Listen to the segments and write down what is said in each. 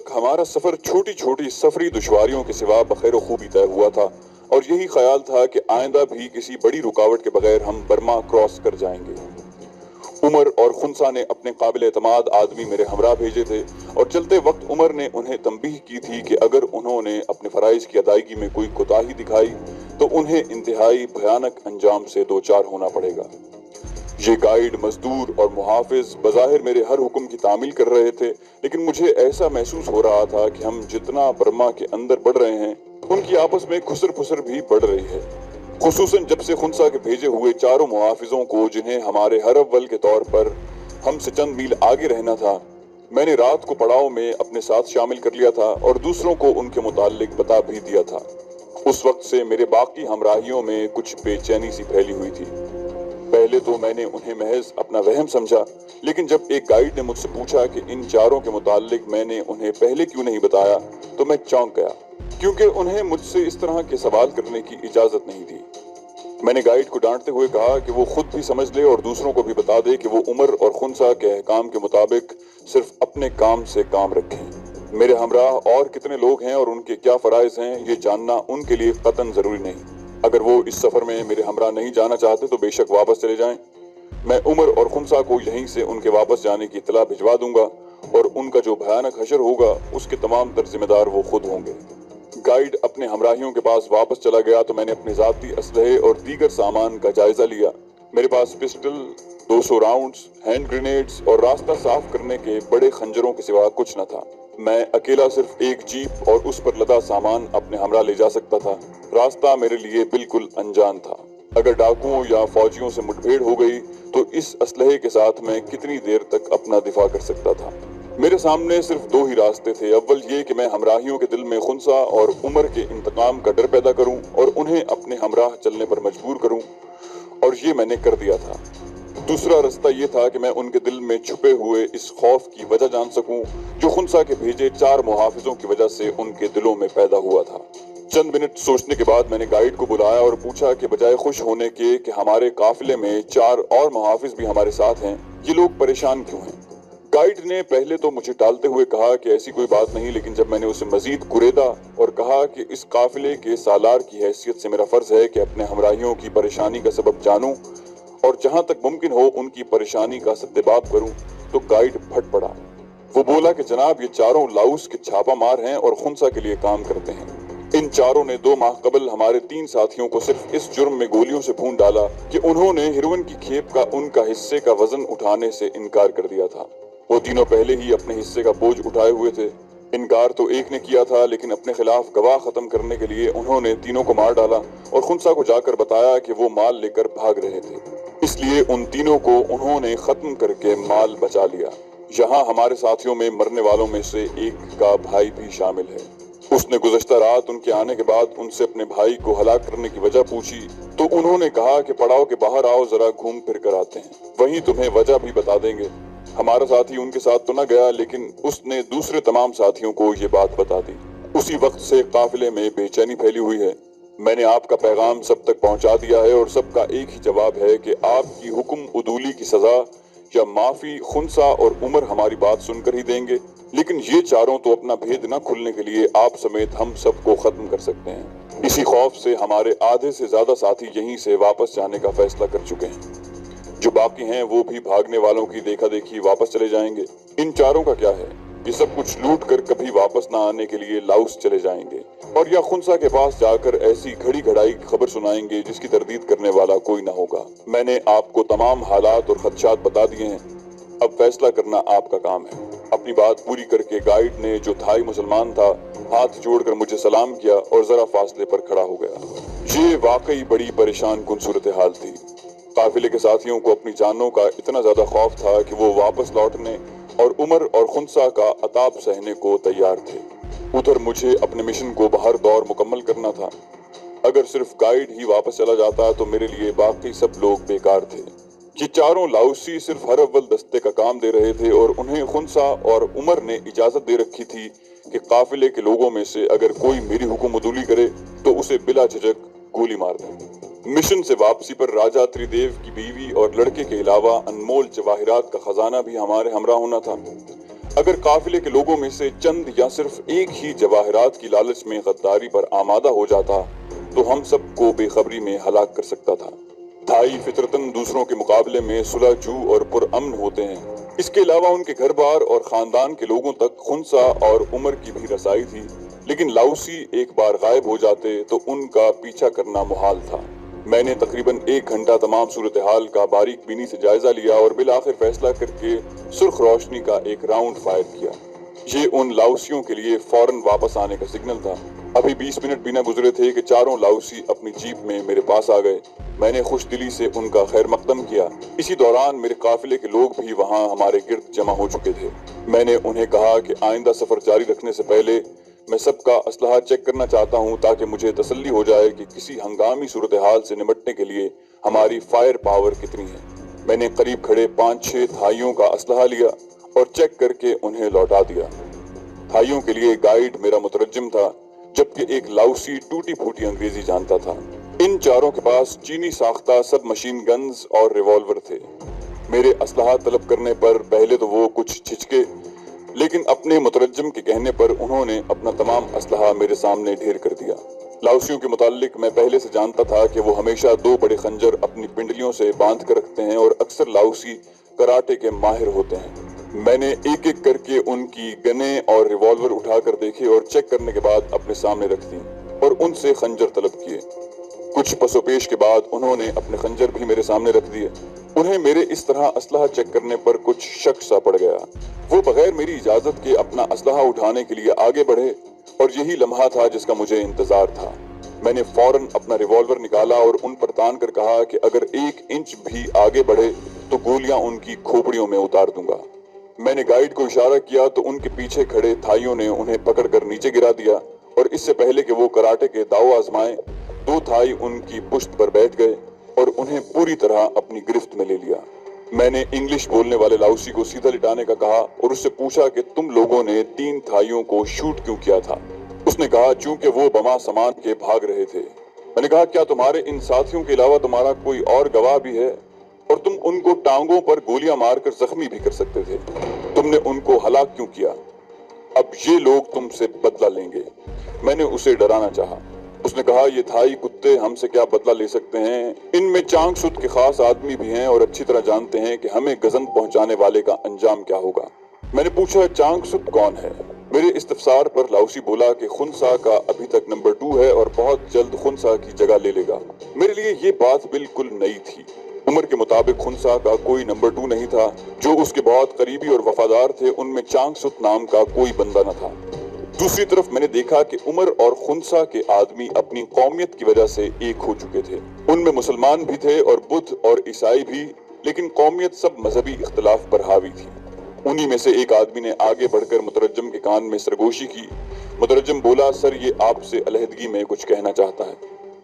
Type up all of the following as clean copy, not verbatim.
तक हमारा सफर छोटी छोटी सफरी दुश्वारियों के सिवा बखैर खूबी तय हुआ था और यही ख्याल था कि आइंदा भी किसी बड़ी रुकावट के बगैर हम बर्मा क्रॉस कर जाएंगे। उमर और खुनसा ने अपने काबिल एतमाद आदमी मेरे हमरा भेजे थे और चलते वक्त उमर ने उन्हें तंबीह की थी कि अगर उन्होंने अपने फराइज की अदायगी में कोई कोताही दिखाई तो उन्हें इंतहाई भयानक अंजाम से दो चार होना पड़ेगा। ये गाइड, मजदूर और मुहाफिज बज़ाहिर मेरे हर हुक्म की तामील कर रहे थे, लेकिन मुझे ऐसा महसूस हो रहा था कि हम जितना बर्मा के अंदर बढ़ रहे हैं उनकी आपस में खुसर फुसर भी बढ़ रही है। खुसूसन जब से खुनसा के भेजे हुए चारों मुहाफिजों को, जिन्हें हमारे हर अव्वल के तौर पर हमसे चंद मील आगे रहना था, मैंने रात को पड़ाव में अपने साथ शामिल कर लिया था और दूसरों को उनके मुताल्लिक बता भी दिया था। उस वक्त से मेरे बाकी हमराहियों में कुछ बेचैनी सी फैली हुई थी। पहले तो मैंने उन्हें महज अपना वहम समझा, लेकिन जब एक गाइड ने मुझसे पूछा कि इन चारों के मुताल्लिक मैंने उन्हें पहले क्यों नहीं बताया, तो मैं चौंक गया, क्योंकि उन्हें मुझसे इस तरह के सवाल करने की इजाजत नहीं थी। मैंने गाइड को डांटते हुए कहा कि वो खुद भी समझ ले और दूसरों को भी बता दे कि वो उमर और खुनसा के अहकाम के मुताबिक सिर्फ अपने काम से काम रखें। मेरे हमराह और कितने लोग हैं और उनके क्या फराइज हैं, ये जानना उनके लिए कतन जरूरी नहीं। अगर वो इस सफर में मेरे हमरा नहीं जाना चाहते तो बेशक वापस चले जाएं। मैं उमर और खुनसा को यहीं से उनके वापस जाने की इत्तला भिजवा दूंगा और उनका जो भयानक हशर होगा उसके तमाम तर जिम्मेदार वो खुद होंगे। गाइड अपने हमराहियों के पास वापस चला गया तो मैंने अपने जाती असलहे और दीगर सामान का जायजा लिया। मेरे पास पिस्टल, 200 राउंड्स, हैंड ग्रेनेड्स और रास्ता साफ करने के बड़े खंजरों के सिवा कुछ न था। मैं अकेला सिर्फ एक जीप और उस पर लदा सामान अपने हमरा ले जा सकता था। रास्ता मेरे लिए बिल्कुल अनजान था। अगर डाकुओं या फौजियों से मुठभेड़ हो गई तो इस असलहे के साथ मैं कितनी देर तक अपना दिफा कर सकता था। मेरे सामने सिर्फ दो ही रास्ते थे। अव्वल ये कि मैं हमराहियों के दिल में खुनसा और उमर के इंतकाम का डर पैदा करूं और उन्हें अपने हमराह चलने पर मजबूर करूं, और ये मैंने कर दिया था। दूसरा रास्ता ये था कि मैं उनके दिल में छुपे हुए इस खौफ की वजह जान सकूं जो खुनसा के भेजे चार मुहाफिजों की वजह से उनके दिलों में पैदा हुआ था। चंद मिनट सोचने के बाद मैंने गाइड को बुलाया और पूछा कि बजाय खुश होने के कि हमारे काफिले में चार और मुहाफिज भी हमारे साथ हैं, ये लोग परेशान क्यों हैं? गाइड ने पहले तो मुझे टालते हुए कहा कि ऐसी कोई बात नहीं, लेकिन जब मैंने उसे मजीद कुरेदा और कहा कि इस काफिले के सालार की हैसियत से मेरा फर्ज है कि अपने हमराहियों की परेशानी का सबब जानूं और जहां तक मुमकिन हो उनकी परेशानी का सद्देबाब करूं, तो गाइड फट पड़ा। वो बोला कि जनाब, ये चारों लाउस के छापा मार हैं और खुनसा के लिए काम करते हैं। इन चारों ने 2 माह कबल हमारे 3 साथियों को सिर्फ इस जुर्म में गोलियों से भून डाला कि उन्होंने हिरोइन की खेप का उनका हिस्से का वजन उठाने से इनकार कर दिया था। वो तीनों पहले ही अपने हिस्से का बोझ उठाए हुए थे। इनकार तो एक ने किया था, लेकिन अपने खिलाफ गवाह खत्म करने के लिए उन्होंने तीनों को मार डाला और खुनसा को जाकर बताया कि वो माल लेकर भाग रहे थे। इसलिए उन तीनों को उन्होंने खत्म करके माल बचा लिया। यहाँ हमारे साथियों में मरने वालों में से एक का भाई भी शामिल है। उसने गुज़श्ता रात उनके आने के बाद उनसे अपने भाई को हलाक करने की वजह पूछी तो उन्होंने कहा कि पड़ाव के बाहर आओ, जरा घूम फिर कर आते हैं, वहीं तुम्हें वजह भी बता देंगे। हमारा साथी उनके साथ तो न गया, लेकिन उसने दूसरे तमाम साथियों को ये बात बता दी। उसी वक्त से काफिले में बेचैनी फैली हुई है। मैंने आपका पैगाम सब तक पहुंचा दिया है और सबका एक ही जवाब है कि आपकी हुक्म उदूली की सजा या माफी खुनसा और उमर हमारी बात सुनकर ही देंगे, लेकिन ये चारों तो अपना भेद न खुलने के लिए आप समेत हम सबको खत्म कर सकते हैं। इसी खौफ से हमारे आधे से ज्यादा साथी यहीं से वापस जाने का फैसला कर चुके हैं। जो बाकी हैं वो भी भागने वालों की देखा देखी वापस चले जाएंगे। इन चारों का क्या है, ये सब कुछ लूट कर कभी वापस ना आने के लिए लाउस चले जाएंगे और या खुनसा के पास जाकर ऐसी घड़ी घड़ाई खबर सुनाएंगे जिसकी तरदीद करने वाला कोई ना होगा। मैंने आपको तमाम हालात और खदशात बता दिए हैं, अब फैसला करना आपका काम है। अपनी बात पूरी करके गाइड ने, जो थाई मुसलमान था, हाथ जोड़कर मुझे सलाम किया और जरा फासले पर खड़ा हो गया। ये वाकई बड़ी परेशान कुन सूरत हाल थी। काफिले के साथियों को अपनी जानों का इतना ज्यादा खौफ था कि वो वापस लौटने और उमर और खुनसा का अताब सहने को तैयार थे। उधर मुझे अपने मिशन को बहर दौर मुकम्मल करना था। अगर सिर्फ गाइड ही वापस चला जाता तो मेरे लिए बाकी सब लोग बेकार थे। ये चारों लाउसी सिर्फ हर अव्वल दस्ते का काम दे रहे थे और उन्हें खुनसा और उमर ने इजाजत दे रखी थी कि काफिले के लोगों में से अगर कोई मेरी हुक्म उदूली करे तो उसे बिला झिझक गोली मार दे। मिशन से वापसी पर राजा त्रिदेव की बीवी और लड़के के अलावा अनमोल जवाहिरात का खजाना भी हमारे हमरा होना था। अगर काफिले के लोगों में से चंद या सिर्फ एक ही जवाहरात की लालच में गद्दारी पर आमादा हो जाता तो हम सबको बेखबरी में हलाक कर सकता था। थाई फितरतन दूसरों के मुकाबले में सुलहजू और पुरअमन होते हैं। इसके अलावा उनके घर बार और खानदान के लोगों तक खुनसा और उमर की भी रसाई थी, लेकिन लाउसी एक बार गायब हो जाते तो उनका पीछा करना मुहाल था। मैंने तकरीबन 1 घंटा तमाम सूरत हाल का बारीक बीनी से जायजा लिया और बिल आखिर फैसला करके सुर्ख रोशनी का एक राउंड फायर किया। ये उन लाउसियों के लिए फौरन वापस आने का सिग्नल था। अभी 20 मिनट भी न गुजरे थे कि चारों लाउसी अपनी जीप में मेरे पास आ गए। मैंने खुश दिली से उनका खैर मकदम किया। इसी दौरान मेरे काफिले के लोग भी वहां हमारे गिर्द जमा हो चुके थे। मैंने उन्हें कहा कि आइंदा सफर जारी रखने से पहले मैं सबका असलहा चेक करना चाहता हूं ताकि मुझे तसल्ली हो जाए कि किसी हंगामी सूरत हाल से निपटने के लिए हमारी फायर पावर कितनी है। मैंने करीब खड़े 5-6 थाइयों का असलहा लिया और चेक करके उन्हें लौटा दिया। थाइयों के लिए गाइड मेरा मुतरज्जिम था, जबकि एक लाउसी टूटी फूटी अंग्रेजी जानता था। इन चारों के पास चीनी साख्ता सब मशीन गन्स और रिवॉल्वर थे। मेरे असलहा तलब करने पर पहले तो वो कुछ झिझके, लेकिन अपने मुतरज्जिम के कहने पर उन्होंने अपना तमाम असलहा मेरे सामने ढेर कर दिया। लाउसियों के मुतालिक मैं पहले से जानता था कि वो हमेशा 2 बड़े खंजर अपनी पिंडलियों से बांध कर रखते हैं और अक्सर लाउसी कराटे के माहिर होते हैं। मैंने एक एक करके उनकी गने और रिवॉल्वर उठाकर देखे और चेक करने के बाद अपने सामने रख दी और उनसे खंजर तलब किए। कुछ पसोपेश के बाद उन्होंने अपने खंजर भी मेरे सामने रख दिए। उन्हें मेरे इस तरह असलहा चेक करने पर कुछ शक सा पड़ गया। वो बगैर मेरी इजाजत के अपना असलहा उठाने के लिए आगे बढ़े और यही लम्हा था जिसका मुझे इंतजार था। मैंने फौरन अपना रिवॉल्वर निकाला और उन पर तान कर कहा कि अगर 1 इंच भी आगे बढ़े तो गोलियां उनकी खोपड़ियों में उतार दूंगा। मैंने गाइड को इशारा किया तो उनके पीछे खड़े थाइयों ने उन्हें पकड़कर नीचे गिरा दिया और इससे पहले कि वो कराटे के दाव आजमाएं, 2 थाई उनकी पुश्त पर बैठ गए और उन्हें पूरी तरह अपनी गिरफ्त में ले लिया। मैंने इंग्लिश बोलने वाले लाउसी को सीधा लिटाने का कहा और उससे पूछा कि तुम लोगों ने 3 थाइयों को शूट क्यों किया था। उसने कहा चूंकि वो बमा सामान के भाग रहे थे। मैंने कहा क्या तुम्हारे इन साथियों के अलावा तुम्हारा कोई और गवाह भी है और तुम उनको टांगों पर गोलियां मारकर जख्मी भी कर सकते थे। तुमने उनको हलाक क्यों किया? अब ये लोग तुमसे बदला लेंगे। मैंने उसे डराना चाहा। उसने कहा ये थाई कुत्ते हमसे क्या बदला ले सकते हैं। इनमें चांगसुत के खास आदमी भी हैं और अच्छी तरह जानते हैं कि हमें गजन पहुंचाने वाले का अंजाम क्या होगा। मैंने पूछा चांगसुत कौन है। मेरे इस्तफसार पर लाउसी बोला कि खुनसा का अभी तक नंबर 2 है और बहुत जल्द खुनसा की जगह ले लेगा। मेरे लिए ये बात बिल्कुल नई थी। उमर के मुताबिक खुनसा का कोई नंबर 2 नहीं था। जो उसके बहुत करीबी और वफादार थे उनमें चांगसुत नाम का कोई बंदा न था। दूसरी तरफ मैंने देखा कि उमर और खुनसा के आदमी अपनी कौमियत की वजह से एक हो चुके थे। उनमें मुसलमान भी थे और बुद्ध और ईसाई भी, लेकिन कौमियत सब मजहबी इख्तिलाफ पर हावी थी। उन्हीं में से एक आदमी ने आगे बढ़कर मुतरज्जिम के कान में सरगोशी की। मुतरज्जिम बोला सर ये आपसे अलहदगी में कुछ कहना चाहता है।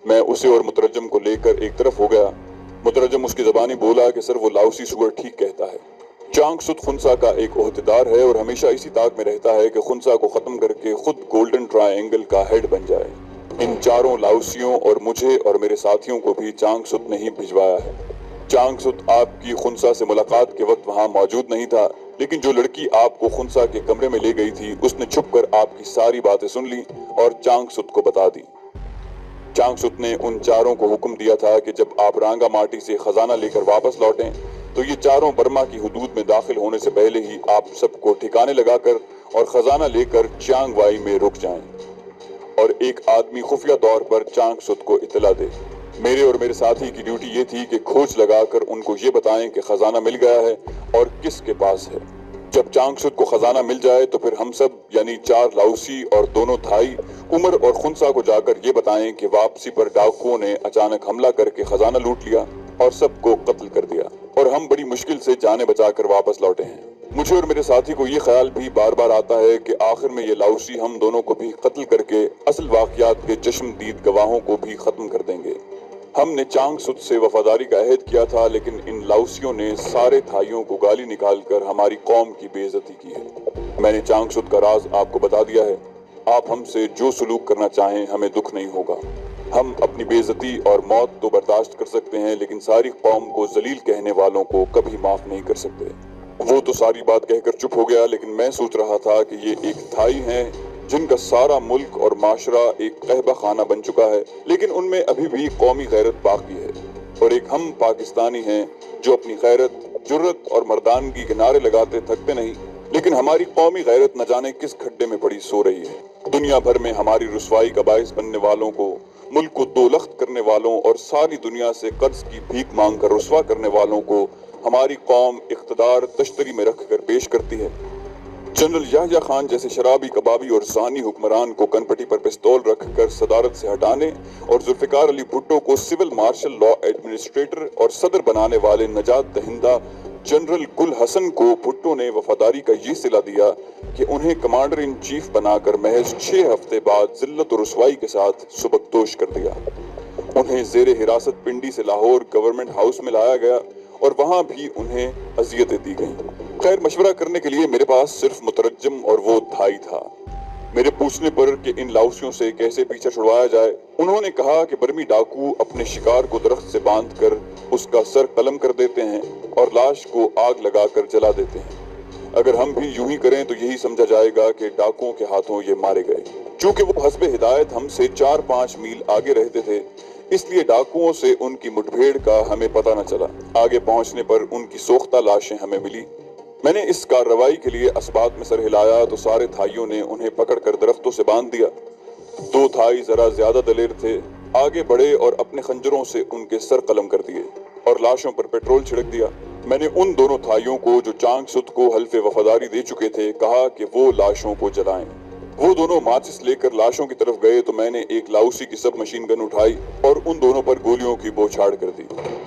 मैं उसे और मुतरज्जिम को लेकर एक तरफ हो गया। मुतरज्जिम उसकी ज़बानी बोला कि सर वो लाउसी सुअर ठीक कहता है। चांगसुत खुनसा का एक ओहदेदार है और हमेशा इसी ताक में रहता है कि खुनसा को खत्म करके खुद गोल्डन ट्रायंगल का हेड बन जाए। इन चारों लाउसियों और मुझे और मेरे साथियों को भी चांगसुत ने ही भिजवाया है। चांगसुत आपकी खुनसा से मुलाकात के वक्त वहां मौजूद नहीं था, लेकिन जो लड़की आपको खुनसा के कमरे में ले गई थी उसने छुपकर आपकी सारी बातें सुन ली और चांगसुत को बता दी। चांगसुत ने उन चारों को हुक्म दिया था कि जब आप रांगा माटी से खजाना लेकर वापस लौटें तो ये चारों बर्मा की हुदूद में दाखिल होने से पहले ही आप सबको ठिकाने लगाकर और खजाना लेकर चांग वाई में रुक जाएं और एक आदमी खुफिया तौर पर चांगसुत को इत्तला दे। मेरे और मेरे साथी की ड्यूटी ये थी कि खोज लगाकर उनको ये बताएं कि खजाना मिल गया है और किसके पास है। जब चांगसुत को खजाना मिल जाए तो फिर हम सब यानी 4 लाउसी और दोनों थाई उमर और खुनसा को जाकर ये बताएं कि वापसी पर डाकुओं ने अचानक हमला करके खजाना लूट लिया और सबको कत्ल कर दिया और हम बड़ी मुश्किल से जाने बचाकर वापस लौटे हैं। मुझे और मेरे साथी को ये ख्याल भी बार बार आता है कि आखिर में ये लाउसी हम दोनों को भी कत्ल करके असल वाकयात के चश्मदीद गवाहों को भी खत्म कर देंगे। हमने चांगसुत से वफादारी का अहद किया था, लेकिन इन लाउसियों ने सारे थाइयों को गाली निकालकर हमारी कौम की बेइज्जती की है। मैंने चांगसुत का राज आपको बता दिया है। आप हमसे जो सलूक करना चाहें हमें दुख नहीं होगा। हम अपनी बेइज्जती और मौत तो बर्दाश्त कर सकते हैं, लेकिन सारी कौम को जलील कहने वालों को कभी माफ नहीं कर सकते। وہ تو ساری بات کہہ کر چپ ہو گیا، لیکن میں سوچ رہا تھا کہ یہ ایک تھائی ہیں جن کا سارا ملک اور معاشرہ ایک قہبہ خانہ بن چکا ہے، لیکن ان میں ابھی بھی قومی غیرت باقی ہے، اور ایک ہم پاکستانی ہیں جو اپنی غیرت، جرت اور مردانگی کے نعرے لگاتے تھکتے نہیں، لیکن ہماری قومی غیرت نہ جانے کس کھڈے میں پڑی سو رہی ہے۔ دنیا بھر میں ہماری رسوائی کا باعث بننے والوں کو، ملک کو دو لخت کرنے والوں اور ساری دنیا سے قرض کی بھیک مانگ کر رسوا کرنے والوں کو ہماری قوم اقتدار تشتری میں رکھ کر پیش کرتی ہے۔ جنرل یحییٰ خان جیسے شرابی، کبابی اور زانی حکمران کو کنپٹی پر پستول رکھ کر صدارت سے ہٹانے اور ذوالفقار علی بھٹو کو سول مارشل لا ایڈمنسٹریٹر اور صدر بنانے والے نجات دہندہ جنرل گل حسن کو بھٹو نے وفاداری کا یہ صلہ دیا کہ انہیں کمانڈر ان چیف بنا کر محض 6 ہفتے بعد ذلت و رسوائی کے ساتھ سبکدوش کر دیا۔ انہیں زیر حراست پنڈی سے لاہور گورنمنٹ ہاؤس میں لایا گیا اور وہاں بھی انہیں اذیتیں دی گئیں۔ خیر، مشورہ کرنے کے لیے میرے پاس صرف مترجم اور وہ تھائی تھا۔ میرے پوچھنے پر کہ ان لاؤسیوں سے کیسے پیچھا چھڑوایا جائے، انہوں نے کہا کہ برمی ڈاکو اپنے شکار کو درخت سے باندھ کر اس کا سر قلم کر دیتے ہیں اور لاش کو آگ لگا کر جلا دیتے ہیں۔ اگر ہم بھی یوں ہی کریں تو یہی سمجھا جائے گا کہ ڈاکوؤں کے ہاتھوں یہ مارے گئے۔ چونکہ وہ حسب ہدایت ہم سے 4-5 میل آگے رہتے تھے، اس لیے ڈاکوؤں سے ان کی مٹبھیڑ کا ہمیں پتہ نہ چلا۔ آگے پہنچنے پر ان کی سوختہ لاشیں ہمیں ملی۔ میں نے اس کارروائی کے لیے اسبات میں سر ہلایا تو سارے تھائیوں نے انہیں پکڑ کر درختوں سے باندھ دیا۔ 2 تھائی ذرا زیادہ دلیر تھے، آگے بڑھے اور اپنے خنجروں سے ان کے سر قلم کر دیے اور لاشوں پر پیٹرول چھڑک دیا۔ میں نے ان دونوں تھائیوں کو جو چانگ سُت کو حلف وفاداری دے چکے تھے کہا کہ وہ لاشوں کو جلائیں۔ وہ دونوں ماچس لے کر لاشوں کی طرف گئے تو میں نے ایک لاؤسی کی سب مشین گن اٹھائی اور ان دونوں پر گولیوں کی بوچھاڑ کر دی۔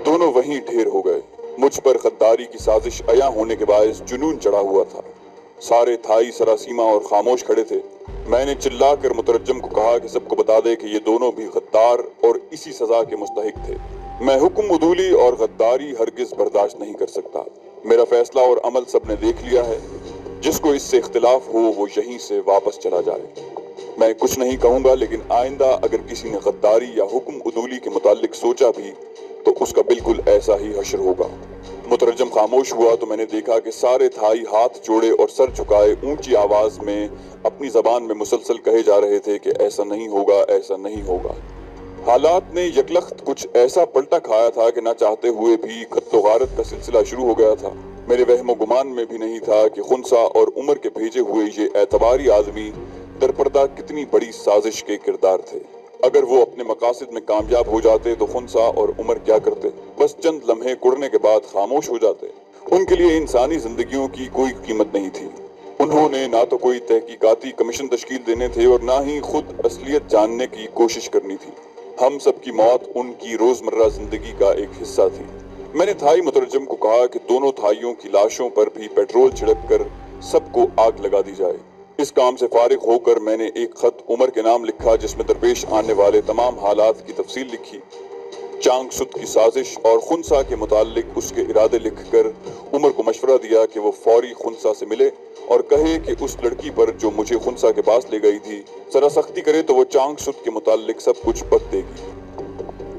دونوں وہیں ڈھیر ہو گئے۔ مجھ پر غداری کی سازش عیاں ہونے کے باعث جنون چڑھا ہوا تھا۔ سارے تھائی سراسیمہ اور خاموش کھڑے تھے۔ میں نے چلا کر مترجم کو کہا کہ سب کو بتا دے کہ یہ دونوں بھی غدار اور اسی سزا کے مستحق تھے۔ میں حکم عدولی اور غداری ہرگز برداشت نہیں کر سکتا۔ میرا فیصلہ اور عمل سب نے دیکھ لیا ہے۔ جس کو اس سے اختلاف ہو وہ یہیں سے واپس چلا جائے۔ میں کچھ نہیں کہوں گا، لیکن آئندہ اگر کسی نے غداری یا حکم عدولی کے متعلق سوچا بھی تو اس کا بالکل ایسا ہی حشر ہوگا۔ مترجم خاموش ہوا تو میں نے دیکھا کہ سارے تھائی ہاتھ جوڑے اور سر جھکائے اونچی آواز میں اپنی زبان میں مسلسل کہے جا رہے تھے کہ ایسا نہیں ہوگا، ایسا نہیں ہوگا۔ حالات نے یکلخت کچھ ایسا پلٹا کھایا تھا کہ نہ چاہتے ہوئے بھی قتل و غارت کا سلسلہ شروع ہو گیا تھا۔ میرے وہم و گمان میں بھی نہیں تھا کہ خنسا اور عمر کے بھیجے ہوئے یہ اعتباری آدمی درپردہ کتنی بڑی سازش کے کردار تھے۔ اگر وہ اپنے مقاصد میں کامیاب ہو جاتے تو خنسا اور عمر کیا کرتے؟ بس چند لمحے گڑنے کے بعد خاموش ہو جاتے۔ ان کے لیے انسانی زندگیوں کی کوئی قیمت نہیں تھی۔ انہوں نے نہ تو کوئی تحقیقاتی کمیشن تشکیل دینے تھے اور نہ ہی خود اصلیت جاننے کی کوشش کرنی تھی۔ ہم سب کی موت ان کی روزمرہ زندگی کا ایک حصہ تھی۔ میں نے تھائی مترجم کو کہا کہ دونوں تھائیوں کی لاشوں پر بھی پیٹرول چھڑک کر سب کو آگ لگا دی جائے۔ اس کام سے فارغ ہو کر میں نے ایک خط عمر کے نام لکھا جس میں درپیش آنے والے تمام حالات کی تفصیل لکھی۔ چانگ سُت کی سازش اور خنسا کے متعلق اس کے ارادے لکھ کر عمر کو مشورہ دیا کہ وہ فوری خنسا سے ملے اور کہے کہ اس لڑکی پر جو مجھے خنسا کے پاس لے گئی تھی ذرا سختی کرے تو وہ چانگ سُت کے متعلق سب کچھ بک دے گی۔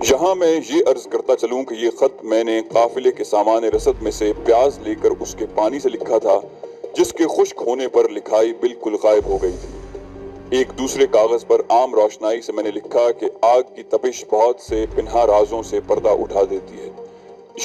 یہاں میں یہ عرض کرتا چلوں کہ یہ خط میں نے قافلے کے سامان رسد میں سے پیاز لے کر اس کے پانی سے لکھا تھا جس کے خشک ہونے پر لکھائی بالکل غائب ہو گئی تھی۔ ایک دوسرے کاغذ پر عام روشنائی سے میں نے لکھا کہ آگ کی تپش بہت سے پنہا رازوں سے پردہ اٹھا دیتی ہے۔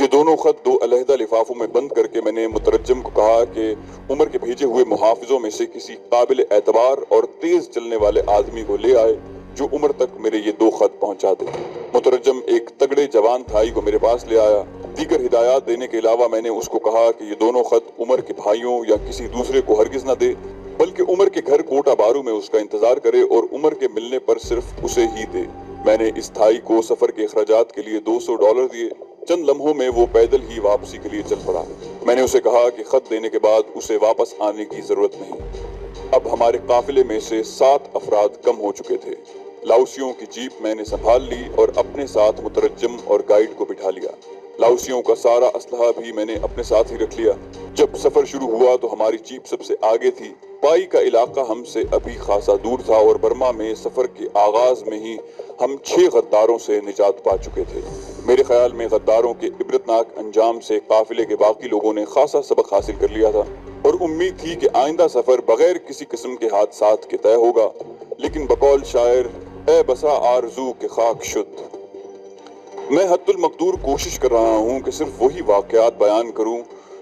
یہ دونوں خط 2 علیحدہ لفافوں میں بند کر کے میں نے مترجم کو کہا کہ عمر کے بھیجے ہوئے محافظوں میں سے کسی قابل اعتبار اور تیز چلنے والے آدمی کو لے آئے جو عمر تک میرے یہ 2 خط پہنچا دے۔ مترجم ایک تگڑے جوان تھائی کو میرے پاس لے آیا۔ دیگر ہدایات دینے کے علاوہ میں نے اس کو کہا کہ یہ دونوں خط عمر کے بھائیوں یا کسی دوسرے کو ہرگز نہ دے، بلکہ عمر کے گھر کوٹا بارو میں اس کا انتظار کرے اور عمر کے ملنے پر صرف اسے ہی دے۔ میں نے اس تھائی کو سفر کے اخراجات کے لیے $200 دیے۔ چند لمحوں میں وہ پیدل ہی واپسی کے لیے چل پڑا۔ میں نے اسے کہا کہ خط دینے کے بعد اسے واپس آنے کی ضرورت نہیں۔ اب ہمارے قافلے میں سے 7 افراد کم ہو چکے تھے۔ لاؤسیوں کی جیپ میں نے سنبھال لی اور اپنے ساتھ مترجم اور گائیڈ کو بٹھا لیا۔ لاؤسیوں کا سارا اسلحہ بھی میں نے اپنے ساتھ ہی رکھ لیا۔ جب سفر شروع ہوا تو ہماری جیپ سب سے آگے تھی۔ پائی کا علاقہ ہم سے ابھی خاصا دور تھا اور برما میں سفر کے آغاز میں ہی ہم 6 غداروں سے نجات پا چکے تھے۔ میرے خیال میں غداروں کے عبرتناک انجام سے قافلے کے باقی لوگوں نے خاصا سبق حاصل کر لیا تھا اور امید تھی کہ آئندہ سفر بغیر کسی قسم کے حادثات کے طے ہوگا، لیکن بقول شاعر اے بسا آرزو کے خاک شد۔ میں حد المقدور کوشش کر رہا ہوں کہ صرف وہی واقعات بیان کروں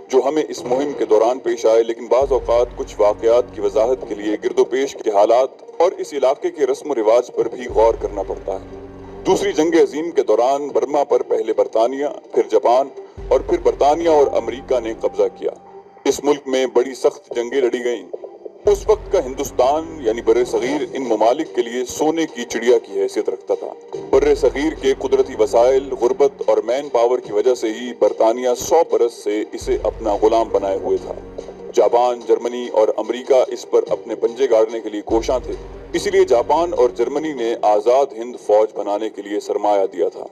جو ہمیں اس مہم کے دوران پیش آئے، لیکن بعض اوقات کچھ واقعات کی وضاحت کے لیے گرد و پیش کے حالات اور اس علاقے کے رسم و رواج پر بھی غور کرنا پڑتا ہے۔ دوسری جنگ عظیم کے دوران برما پر پہلے برطانیہ، پھر جاپان اور پھر برطانیہ اور امریکہ نے قبضہ کیا۔ اس ملک میں بڑی سخت جنگیں لڑی گئیں۔ اس وقت کا ہندوستان یعنی بر صغیر ان ممالک کے لیے سونے کی چڑیا کی حیثیت رکھتا تھا۔ بر صغیر کے قدرتی وسائل، غربت اور مین پاور کی وجہ سے ہی برطانیہ 100 برس سے اسے اپنا غلام بنائے ہوئے تھا۔ جاپان، جرمنی اور امریکہ اس پر اپنے پنجے گاڑنے کے لیے کوشاں تھے، اسی لیے جاپان اور جرمنی نے آزاد ہند فوج بنانے کے لیے سرمایہ دیا تھا۔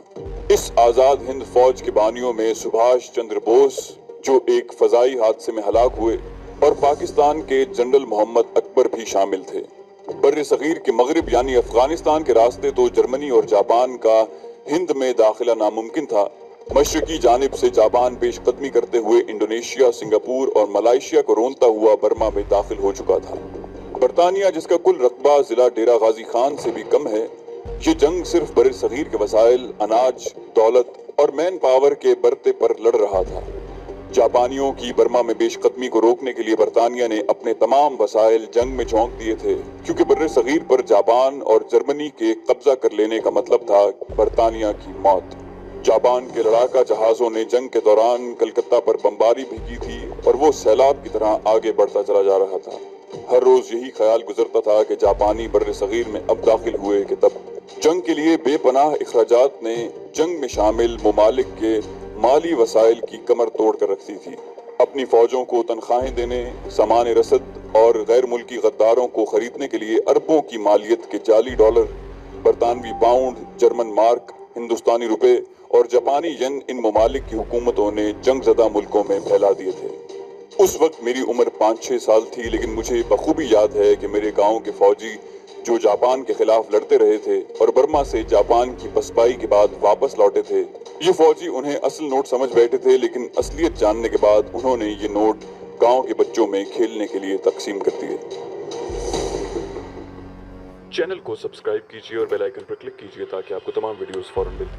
اس آزاد ہند فوج کے بانیوں میں سبھاش چندر بوس، جو ایک فضائی حادثے میں ہلاک ہوئے، اور پاکستان کے جنرل محمد اکبر بھی شامل تھے۔ بر صغیر کے مغرب یعنی افغانستان کے راستے تو جرمنی اور جاپان کا ہند میں داخلہ ناممکن تھا۔ مشرقی جانب سے جاپان پیش قدمی کرتے ہوئے انڈونیشیا، سنگاپور اور ملائیشیا کو رونتا ہوا برما میں داخل ہو چکا تھا۔ برطانیہ، جس کا کل رقبہ ضلع ڈیرہ غازی خان سے بھی کم ہے، یہ جنگ صرف بر صغیر کے وسائل، اناج، دولت اور مین پاور کے برتے پر لڑ رہا تھا۔ جاپانیوں کی برما میں پیش قدمی کو روکنے کے لیے برطانیہ نے اپنے تمام وسائل جنگ میں جھونک دیے تھے، کیونکہ بر صغیر پر جاپان اور جرمنی کے قبضہ کر لینے کا مطلب تھا برطانیہ کی موت۔ جاپان کے لڑاکا جہازوں نے جنگ کے دوران کلکتہ پر بمباری بھی کی تھی اور وہ سیلاب کی طرح آگے بڑھتا چلا جا رہا تھا۔ ہر روز یہی خیال گزرتا تھا کہ جاپانی بر صغیر میں اب داخل ہوئے کہ تب جنگ کے لیے بے پناہ اخراجات نے جنگ میں شامل ممالک کے مالی وسائل کی کمر توڑ کر رکھ دی تھی۔ اپنی فوجوں کو تنخواہیں دینے، سامان رسد اور غیر ملکی غداروں کو خریدنے کے لیے اربوں کی مالیت کے جعلی ڈالر، برطانوی پاؤنڈ، جرمن مارک، ہندوستانی روپے اور جاپانی ین ان ممالک کی حکومتوں نے جنگ زدہ ملکوں میں پھیلا دیے تھے۔ اس وقت میری عمر 5-6 سال تھی، لیکن مجھے بخوبی یاد ہے کہ میرے گاؤں کے فوجی جو جاپان کے خلاف لڑتے رہے تھے اور برما سے جاپان کی پسپائی کے بعد واپس لوٹے تھے، یہ فوجی انہیں اصل نوٹ سمجھ بیٹھے تھے، لیکن اصلیت جاننے کے بعد انہوں نے یہ نوٹ گاؤں کے بچوں میں کھیلنے کے لیے تقسیم کر دیے۔ چینل کو سبسکرائب کیجیے اور بیل آئیکن پر کلک کیجیے تاکہ آپ کو تمام ویڈیوز فوراً ملیں۔